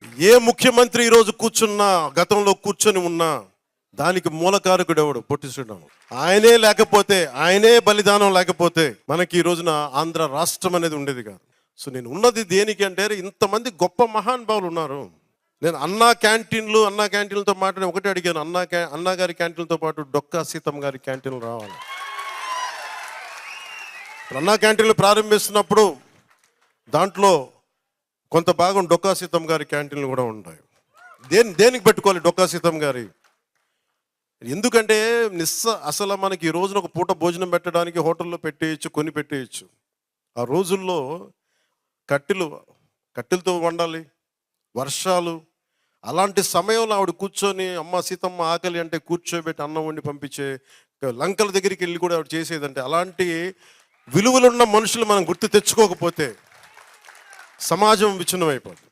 ఏ ముఖ్యమంత్రి ఈరోజు కూర్చున్నా, గతంలో కూర్చొని ఉన్నా దానికి మూలకారకుడు ఎవడు? పొట్టి శ్రీరాములు. ఆయనే లేకపోతే, ఆయనే బలిదానం లేకపోతే మనకి ఈ రోజున ఆంధ్ర రాష్ట్రం అనేది ఉండేది కాదు. సో నేను ఉన్నది దేనికి అంటే, ఇంతమంది గొప్ప మహానుభావులు ఉన్నారు. నేను అన్నా క్యాంటీన్లతో మాట్లాడి ఒకటే అడిగాను, అన్నా గారి క్యాంటీన్లతో పాటు డొక్కా సీతమ్మ గారి క్యాంటీన్లు రావాలి. అన్నా క్యాంటీన్లు ప్రారంభిస్తున్నప్పుడు దాంట్లో కొంత భాగం డొక్కా సీతమ్మ గారి క్యాంటీన్లు కూడా ఉంటాయి. దేనికి పెట్టుకోవాలి డొక్కా సీతమ్మ గారి? ఎందుకంటే అసలు మనకి ఈ రోజున ఒక పూట భోజనం పెట్టడానికి హోటల్లో పెట్టేయచ్చు, కొని పెట్టేయచ్చు. ఆ రోజుల్లో కట్టెలతో వండాలి, వర్షాలు. అలాంటి సమయంలో ఆవిడ కూర్చొని అమ్మ సీతమ్మ ఆకలి అంటే కూర్చోబెట్టి అన్నం వండి పంపించే, లంకల దగ్గరికి వెళ్ళి కూడా ఆవిడ చేసేదంటే, అలాంటి విలువలున్న మనుషులు మనం గుర్తు తెచ్చుకోకపోతే సమాజం విచ్ఛిన్నమైపోతుంది.